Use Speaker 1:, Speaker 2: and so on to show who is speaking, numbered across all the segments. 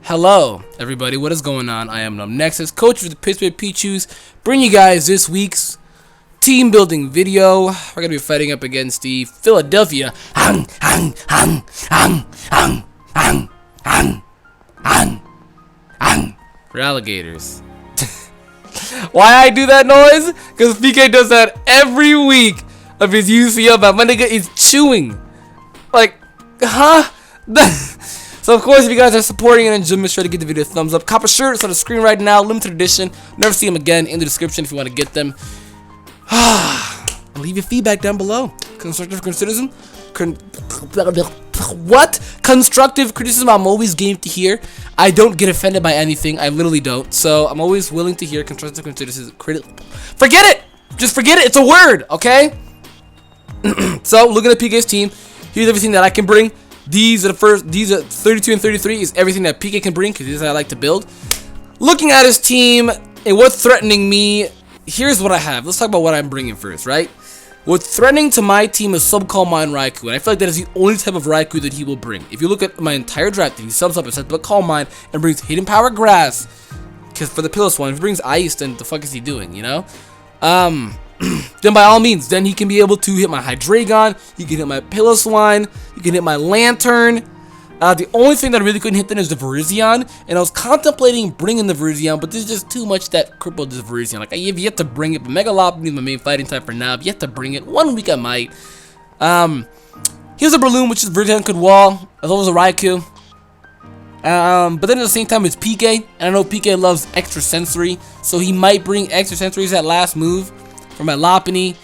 Speaker 1: Hello, everybody. What is going on? I am Numbnexus, coach for the Pittsburgh PICHUS, bring you guys this week's team building video. We're going to be fighting up against the Philadelphia Feraligatrs. Why I do that noise? Because PK does that every week of his UCL, but my nigga is chewing. Like, huh? So of course, if you guys are supporting and enjoying, make sure to give the video a thumbs up. Copper shirts on the screen right now, limited edition. Never see them again. In the description if you want to get them. And leave your feedback down below. Constructive criticism. What? Constructive criticism? I'm always game to hear. I don't get offended by anything. I literally don't. So I'm always willing to hear constructive criticism. Forget it. Just forget it. It's a word. Okay. So looking at PK's team, here's everything that I can bring. These are 32 and 33 is everything that PK can bring because this is how I like to build. Looking at his team and what's threatening me, here's what I have. Let's talk about what I'm bringing first, right? What's threatening to my team is Subcall Mine Raikou, and I feel like that is the only type of Raikou that he will bring. If you look at my entire draft, he subs up and sets Subcall Mine and brings Hidden Power Grass. Because for the PICHUS one, if he brings Ice, then the fuck is he doing, you know? Then by all means, then he can be able to hit my Hydreigon, he can hit my PICHUS line, he can hit my Lantern. The only thing that I really couldn't hit then is the Virizion, and I was contemplating bringing the Virizion, but there's just too much that crippled this Virizion. Like, I have yet to bring it, but Mega Lopunny is my main fighting type for now. I've yet to bring it. 1 week I might. Here's a Breloom, which is Virizion could wall, as well as a Raikou. But then at the same time, it's PK, and I know PK loves extra sensory, so he might bring extra sensory as that last move for my Lopunny.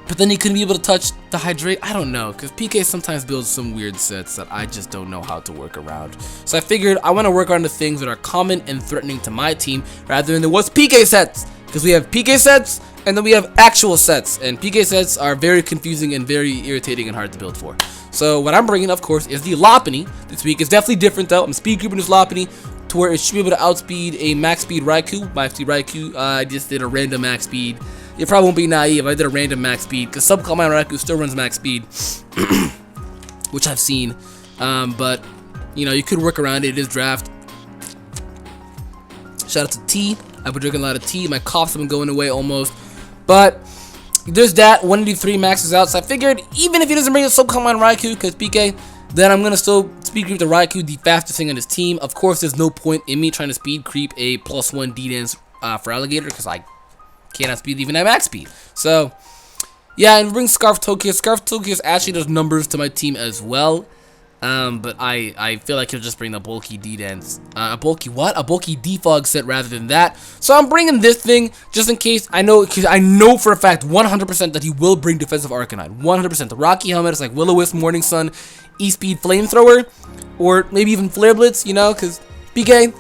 Speaker 1: But then he couldn't be able to touch the Hydrate. I don't know, because PK sometimes builds some weird sets that I just don't know how to work around. So I figured I want to work on the things that are common and threatening to my team rather than the what's PK sets. Because we have PK sets and then we have actual sets. And PK sets are very confusing and very irritating and hard to build for. So what I'm bringing, of course, is the Lopunny this week. It's definitely different though. I'm speed grouping this Lopunny to where it should be able to outspeed a max speed Raikou. Max speed Raikou, I just did a random max speed. You probably won't be naive. I did a random max speed because Subcall Mine Raikou still runs max speed, which I've seen. But you know, you could work around it. It is draft. Shout out to tea. I've been drinking a lot of tea. My coughs have been going away almost. But there's that. 183 maxes out. So I figured even if he doesn't bring a Subcall Mine Raikou because PK, then I'm gonna still speed creep the Raikou, the fastest thing on his team. Of course, there's no point in me trying to speed creep a +1 D-Dance Feraligator because I cannot speed even at max speed. So yeah, and bring Scarf Tokius. Scarf Tokius actually does numbers to my team as well. But I feel like he'll just bring the bulky D-Dance. A bulky what? A bulky Defog set rather than that. So I'm bringing this thing just in case. I know for a fact 100% that he will bring Defensive Arcanine. 100%. The Rocky Helmet is like Will-O-Wisp, Morning Sun, E-Speed Flamethrower, or maybe even Flare Blitz, you know, because PK,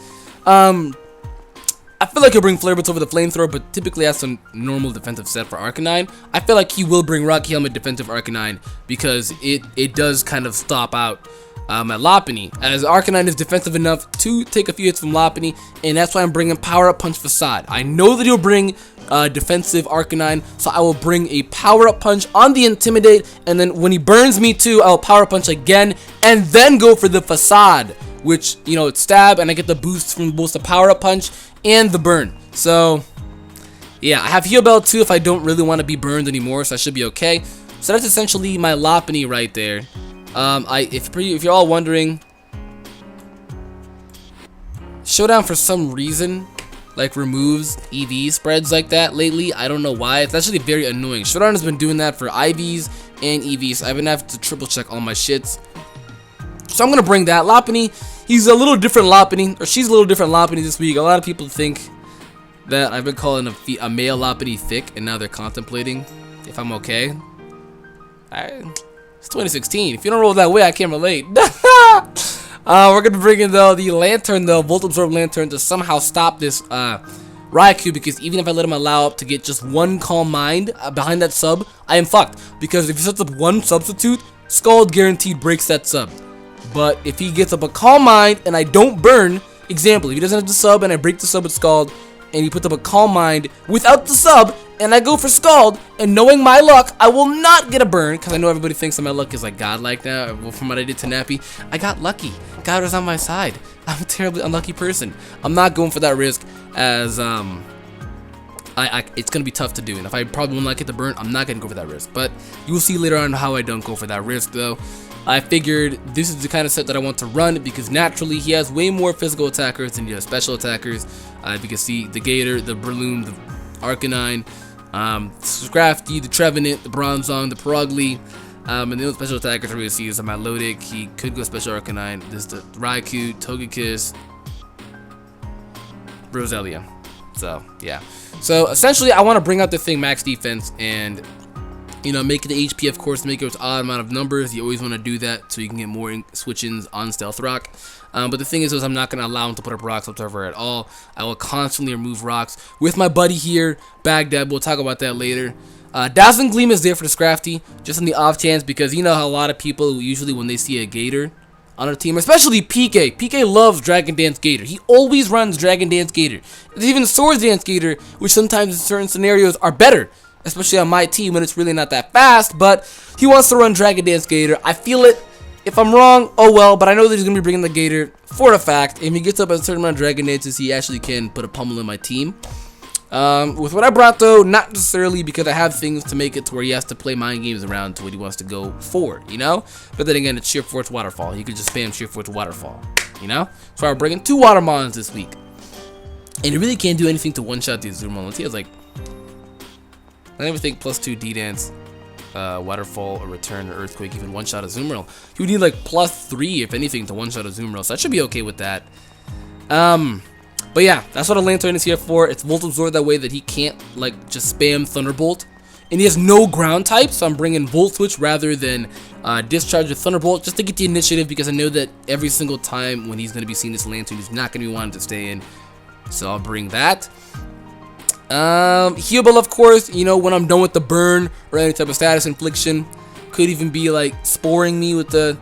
Speaker 1: I feel like he'll bring Flare Blitz over the Flamethrower, but typically that's a normal defensive set for Arcanine. I feel like he will bring Rocky Helmet Defensive Arcanine because it does kind of stop out at Lopunny, as Arcanine is defensive enough to take a few hits from Lopunny, and that's why I'm bringing Power Up Punch Facade. I know that he'll bring defensive Arcanine, so I will bring a Power Up Punch on the Intimidate, and then when he burns me too, I'll Power Up Punch again, and then go for the Facade, which, you know, it's stab, and I get the boost from both the Power Up Punch and the burn. So yeah, I have Heal Bell too if I don't really want to be burned anymore, so I should be okay. So that's essentially my Lopunny right there. If you're all wondering, Showdown for some reason like removes EV spreads like that lately. I don't know why. It's actually very annoying. Showdown has been doing that for IVs and EVs. I've been having to triple check all my shits. So I'm gonna bring that Lopunny. He's a little different Lopunny, or she's a little different Lopunny this week. A lot of people think that I've been calling a male Lopunny thick, and now they're contemplating if I'm okay. It's 2016. If you don't roll that way, I can't relate. We're gonna bring in though the Lantern, though, Volt Absorb Lantern, to somehow stop this Raikou, because even if I let him allow up to get just one Calm Mind behind that sub, I am fucked. Because if he sets up one substitute, Scald guaranteed breaks that sub. But if he gets up a Calm Mind and I don't burn, example, if he doesn't have the sub and I break the sub with Scald, and he puts up a Calm Mind without the sub, and I go for Scald, and knowing my luck, I will not get a burn, because I know everybody thinks that my luck is like godlike now. Well, from what I did to Nappy, I got lucky. God was on my side. I'm a terribly unlucky person. I'm not going for that risk, as it's gonna be tough to do, and if I probably will not get the burn, I'm not gonna go for that risk. But you will see later on how I don't go for that risk, though. I figured this is the kind of set that I want to run because naturally he has way more physical attackers than he has special attackers. If you can see the Gator, the Breloom, the Arcanine, Scrafty, the Trevenant, the Bronzong, the Perugly, and the only special attackers I really see is on my Lodic. He could go special Arcanine. This is the Raikou, Togekiss, Roselia. So yeah. So essentially, I want to bring out the thing max defense and, you know, make it the HP, of course, make it its odd amount of numbers. You always want to do that so you can get more switch-ins on Stealth Rock. But the thing is I'm not going to allow him to put up rocks whatsoever at all. I will constantly remove rocks. With my buddy here, Baghdad, we'll talk about that later. Dazzling Gleam is there for the Scrafty, just on the off chance, because you know how a lot of people, usually when they see a Gator on a team, especially PK. PK loves Dragon Dance Gator. He always runs Dragon Dance Gator. There's even Swords Dance Gator, which sometimes in certain scenarios are better, especially on my team when it's really not that fast, but he wants to run Dragon Dance Gator. I feel it. If I'm wrong, oh well, but I know that he's going to be bringing the Gator for a fact. If he gets up at a certain amount of Dragon Dances, he actually can put a pummel in my team. With what I brought, though, not necessarily because I have things to make it to where he has to play mind games around to what he wants to go for, you know? But then again, it's Sheer Force Waterfall. He could just spam Sheer Force Waterfall, you know? So I'm bringing 2 Watermons this week. And he really can't do anything to one-shot the Azumarill. He has like, I don't even think +2 D-Dance, Waterfall, or Return, or Earthquake, even one-shot Azumarill. He would need like +3, if anything, to one-shot Azumarill, so I should be okay with that. But yeah, that's what a Lantern is here for. It's Volt Absorb that way that he can't like just spam Thunderbolt. And he has no ground type, so I'm bringing Volt Switch rather than Discharge or Thunderbolt just to get the initiative, because I know that every single time when he's going to be seeing this Lantern, he's not going to be wanting to stay in. So I'll bring that. Healable, of course, you know, when I'm done with the burn or any type of status infliction. Could even be like sporing me with the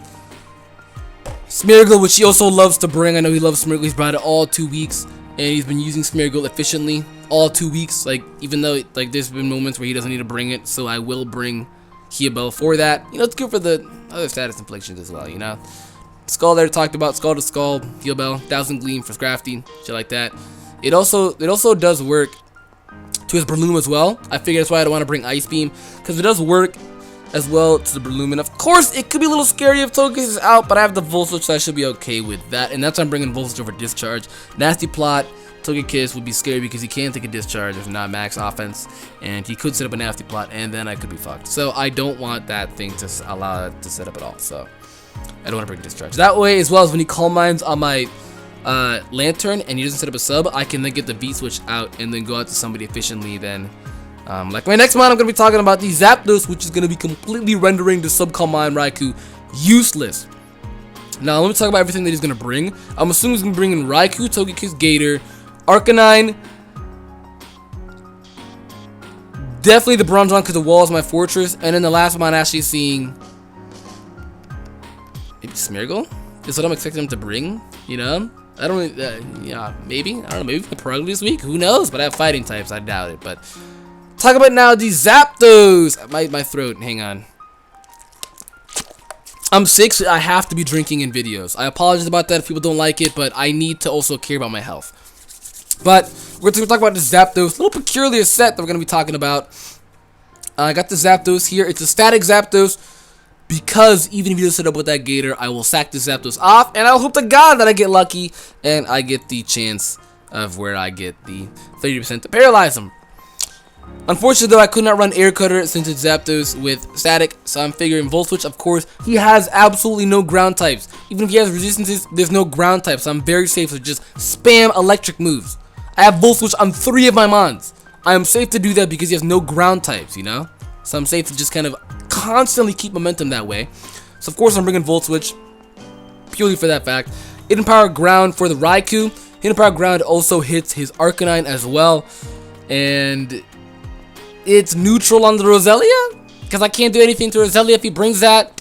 Speaker 1: Smeargle, which he also loves to bring. I know he loves Smeargle. He's brought it all 2 weeks, and he's been using Smeargle efficiently all 2 weeks. Like, even though like there's been moments where he doesn't need to bring it, so I will bring Healable for that. You know, it's good for the other status inflictions as well, you know. Skull there talked about, Skull to Skull, Healable, Dazzling Gleam for Scrafty, shit like that. It also does work to his Breloom as well. I figured that's why I don't want to bring Ice Beam, because it does work as well to the Breloom. And of course, it could be a little scary if Togekiss is out, but I have the Volt Switch, so I should be okay with that. And that's why I'm bringing Volt Switch over Discharge. Nasty Plot, Togekiss would be scary because he can't take a Discharge if not max offense, and he could set up a Nasty Plot, and then I could be fucked. So I don't want that thing to allow it to set up at all, so I don't want to bring Discharge. That way, as well as when he Calm Minds on my Lantern and he doesn't set up a sub, I can then get the V-Switch out and then go out to somebody efficiently then. Like my next mod, I'm going to be talking about the Zapdos, which is going to be completely rendering the sub Calm Mind Raikou useless. Now, let me talk about everything that he's going to bring. I'm assuming he's going to bring in Raikou, Togekiss, Gator, Arcanine, definitely the Bronzong because the wall is my fortress, and then the last one I'm actually seeing maybe Smeargle is what I'm expecting him to bring, you know? I don't really, yeah, maybe, I don't know, maybe the Perugly this week, who knows? But I have fighting types, I doubt it. But talk about now the Zapdos. My throat, hang on. I'm sick, so I have to be drinking in videos. I apologize about that if people don't like it, but I need to also care about my health. But we're going to talk about the Zapdos, a little peculiar set that we're going to be talking about. I got the Zapdos here. It's a static Zapdos, because even if you just set up with that Gator, I will sack the Zapdos off, and I'll hope to God that I get lucky and I get the chance of where I get the 30% to paralyze him. Unfortunately, though, I could not run Air Cutter since it's Zapdos with static, so I'm figuring Volt Switch. Of course, he has absolutely no ground types. Even if he has resistances, there's no ground types, so I'm very safe to just spam electric moves. I have Volt Switch on 3 of my Mons. I am safe to do that because he has no ground types, you know? So I'm safe to just kind of constantly keep momentum that way. So of course I'm bringing Volt Switch purely for that fact. Hidden Power Ground for the Raikou. Hidden Power Ground also hits his Arcanine as well. And it's neutral on the Roselia, because I can't do anything to Roselia if he brings that.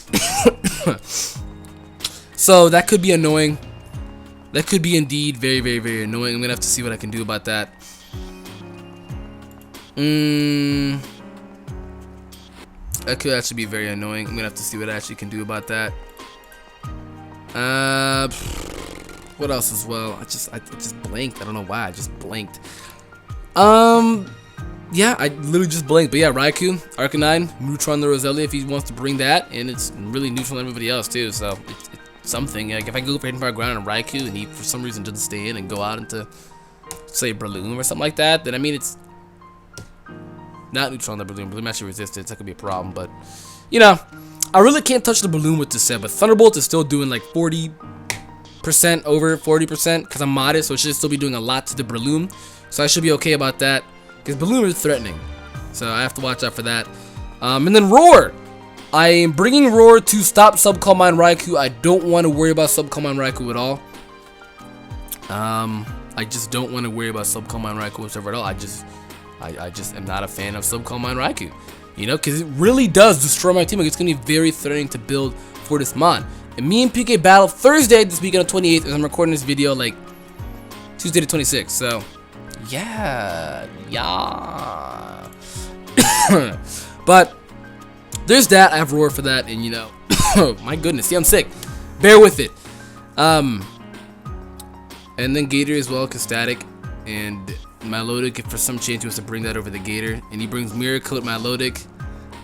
Speaker 1: So that could be annoying. That could be indeed very, very, very annoying. I'm going to have to see what I can do about that. That could actually be very annoying. I'm gonna have to see what I actually can do about that. What else as well? I just blanked. I don't know why. I just blanked. Yeah, I literally just blanked. But yeah, Raikou, Arcanine, Neutron the Roselia if he wants to bring that, and it's really neutral on everybody else too. So it's something. Like if I go for Hidden Fire Ground on Raikou and he for some reason doesn't stay in and go out into say Breloom or something like that, then I mean it's not neutral on the Breloom. Breloom actually resisted, so that could be a problem. But you know, I really can't touch the Breloom with this set. But Thunderbolt is still doing like 40% over 40% because I'm modded, so it should still be doing a lot to the Breloom. So I should be okay about that because Breloom is threatening. So I have to watch out for that. And then Roar. I am bringing Roar to stop Sub-Calm Mind Raikou. I don't want to worry about Sub-Calm Mind Raikou at all. I just don't want to worry about Sub-Calm Mind Raikou whatsoever at all. I just am not a fan of Sub-Calm Mind Raikou. You know, because it really does destroy my team. Like, it's going to be very threatening to build for this mod. And me and PK battle Thursday this weekend on 28th as I'm recording this video like Tuesday the 26th. So, yeah. But there's that. I have Roar for that. And, you know, my goodness. See, I'm sick. Bear with it. And then Gator as well, cause Static. And Milotic, if for some chance he wants to bring that over the Gator. And he brings Mirror Coat Milotic.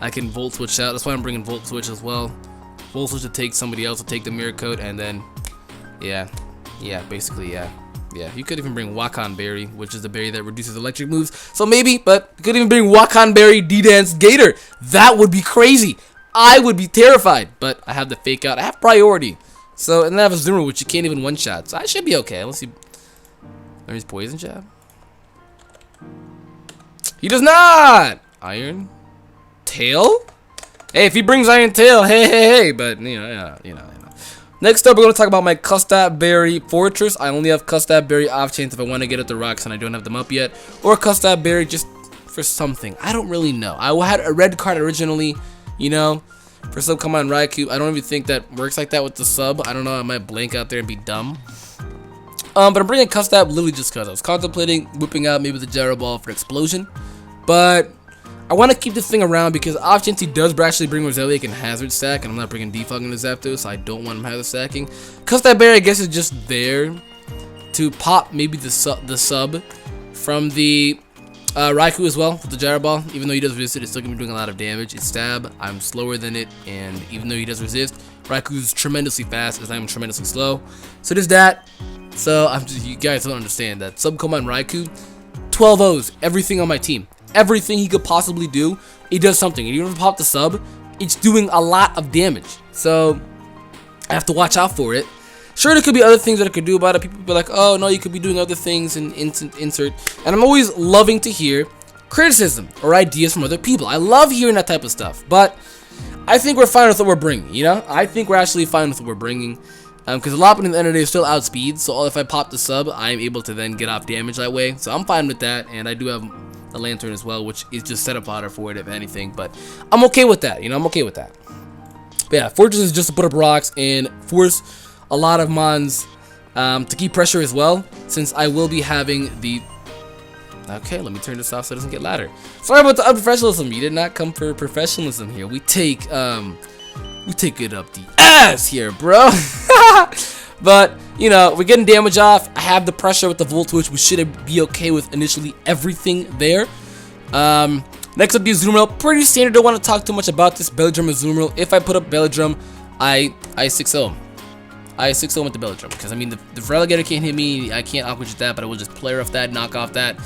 Speaker 1: I can Volt Switch out. That's why I'm bringing Volt Switch as well. Volt Switch to take somebody else to take the Mirror Coat. And then, basically. You could even bring Wakan Berry, which is the berry that reduces electric moves. So maybe, but you could even bring Wakan Berry D-Dance Gator. That would be crazy. I would be terrified. But I have the Fake Out. I have priority. So, and then I have a Zoomer, which you can't even one-shot. So I should be okay. Unless he... There's Poison Jab. He does not! Iron Tail? Hey, if he brings Iron Tail, hey. But, you know. Next up, we're going to talk about my Custap Berry Fortress. I only have Custap Berry off chance if I want to get at the rocks and I don't have them up yet. Or Custap Berry just for something. I don't really know. I had a red card originally, you know, for Sub-Calm Mind Raikou. I don't even think that works like that with the sub. I don't know. I might blank out there and be dumb. But I'm bringing Custap literally just because I was contemplating whipping out maybe the Gyro Ball for Explosion. But I want to keep this thing around because off chance he does actually bring Roselia and Hazard Stack, and I'm not bringing Defog into Zapdos, so I don't want him Hazard Stacking. Custap Berry, I guess, is just there to pop maybe the sub from the Raikou as well with the Gyro Ball. Even though he does resist it, it's still going to be doing a lot of damage. It's Stab. I'm slower than it, and even though he does resist, Raikou's tremendously fast as I'm tremendously slow. So there's that. So you guys don't understand that Sub-Calm Mind Raikou, 12 O's, everything on my team. Everything he could possibly do, he does something. And even if I pop the sub, it's doing a lot of damage. So I have to watch out for it. Sure, there could be other things that I could do about it. People be like, oh no, you could be doing other things and insert. And I'm always loving to hear criticism or ideas from other people. I love hearing that type of stuff. But I think we're fine with what we're bringing, you know? I think we're actually fine with what we're bringing. Because Lopunny at the end of the day is still outspeed. So if I pop the sub, I'm able to then get off damage that way. So I'm fine with that. And I do have a Lantern as well, which is just setup fodder for it if anything. But I'm okay with that, you know? I'm okay with that. But yeah, Fortress is just to put up rocks and force a lot of mons to keep pressure as well. Since I will be having the... Okay, let me turn this off so it doesn't get louder. Sorry about the unprofessionalism. You did not come for professionalism here. We take it up the ass here, bro. But, you know, we're getting damage off. I have the pressure with the Volt Switch. We should be okay with initially everything there. Next up, the Azumarill. Pretty standard. Don't want to talk too much about this Belladrum Azumarill. If I put up Belladrum, I 6-0. I 6-0 with the Belladrum. Because, I mean, the Feraligator can't hit me. I can't outwitch that, but I will just play off that, knock off that.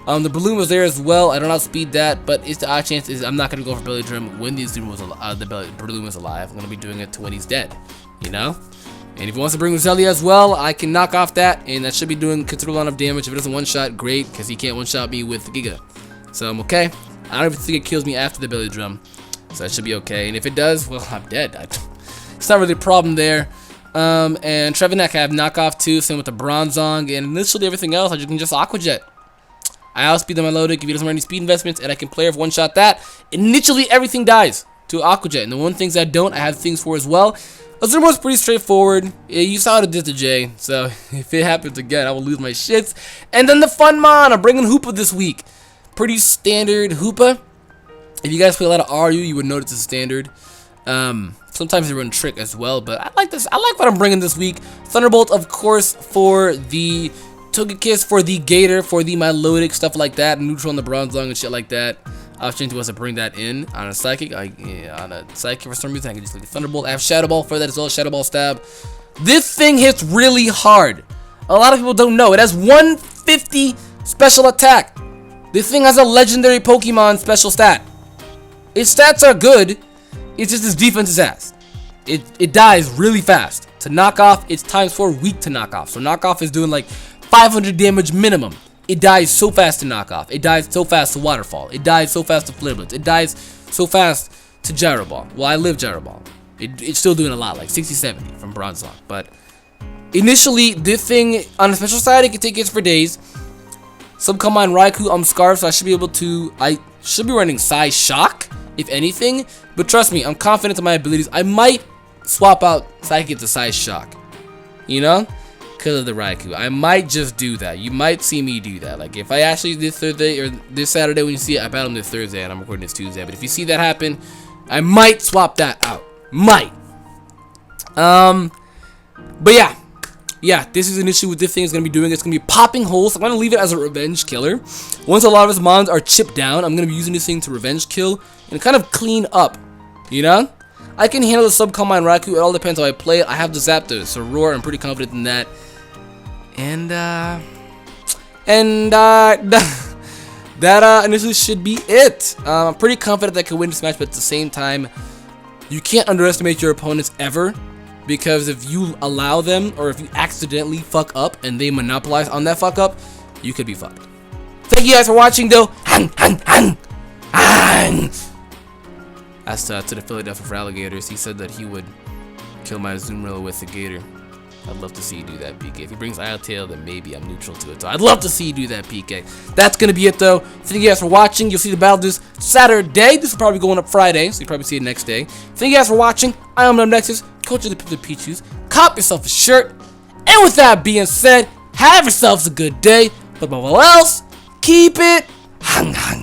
Speaker 1: The Balloon was there as well. I don't outspeed that, but it's the odd chance is I'm not going to go for Belladrum when the Balloon is alive. I'm going to be doing it to when he's dead, you know? And if he wants to bring Roselia as well, I can knock off that, and that should be doing considerable amount of damage. If it doesn't one-shot, great, because he can't one-shot me with Giga. So I'm okay. I don't even think it kills me after the Belladrum, so that should be okay. And if it does, well, I'm dead. It's not really a problem there. And Trevenant I have knockoff too, same with the Bronzong, and initially everything else, I can just Aqua Jet. I outspeed the Milotic if he doesn't run any speed investments, and I can play off one-shot that. Initially, everything dies to Aqua Jet, and the one things I don't, I have things for as well. Azumarill is pretty straightforward. Yeah, you saw what it did to Jay, so if it happens again, I will lose my shits. And then the Fun Mon, I'm bringing Hoopa this week. pretty standard Hoopa. If you guys play a lot of RU, you would know it's a standard. Sometimes they run Trick as well, but I like this. I like what I'm bringing this week. Thunderbolt, of course, for the Togekiss, for the Gator, for the Milotic, stuff like that. Neutral on the Bronzong and shit like that. Opportunity was to bring that in on a Psychic. On a Psychic for some reason, I can just leave the Thunderbolt. I have Shadow Ball for that as well. Shadow Ball Stab. This thing hits really hard. A lot of people don't know. It has 150 special attack. This thing has a legendary Pokemon special stat. Its stats are good. It's just its defense is ass. It dies really fast. To knock off, it's ×4 weak to knock off. So knock off is doing like 500 damage minimum. It dies so fast to knock off. It dies so fast to Waterfall. It dies so fast to Flare. It dies so fast to Gyro Ball. Well, I live Gyro Ball. It's still doing a lot, like 60, 70 from Bronzong. But initially, this thing on the special side, it can take hits for days. Subcombine Raikou, Scarf, so I should be able to. I should be running Psy Shock, if anything. But trust me, I'm confident in my abilities. I might swap out Psychic to Psy Shock, you know, because of the Raikou. I might just do that. You might see me do that. Like if I actually this Thursday or this Saturday when you see it, I battle him this Thursday and I'm recording this Tuesday. But if you see that happen, I might swap that out. Might. But yeah, this is an issue with this thing is going to be doing. It's going to be popping holes. I'm going to leave it as a revenge killer. Once a lot of his mons are chipped down, I'm going to be using this thing to revenge kill and kind of clean up, you know? I can handle the Subcombine Raikou. It all depends how I play it. I have the Zapdos, so Roar, I'm pretty confident in that. And that initially should be it. I'm pretty confident that I can win this match, but at the same time, you can't underestimate your opponents ever. Because if you allow them, or if you accidentally fuck up and they monopolize on that fuck up, you could be fucked. Thank you guys for watching, though. As to the Philadelphia Feraligatrs, he said that he would kill my Zoomrilla with the Gator. I'd love to see you do that, PK. If he brings Isletail, then maybe I'm neutral to it. So I'd love to see you do that, PK. That's going to be it, though. Thank you guys for watching. You'll see the battle this Saturday. This will probably go up Friday, so you'll probably see it next day. Thank you guys for watching. I am Numbnexus, coach of the PICHUS. Cop yourself a shirt. And with that being said, have yourselves a good day. But above all else, keep it hang.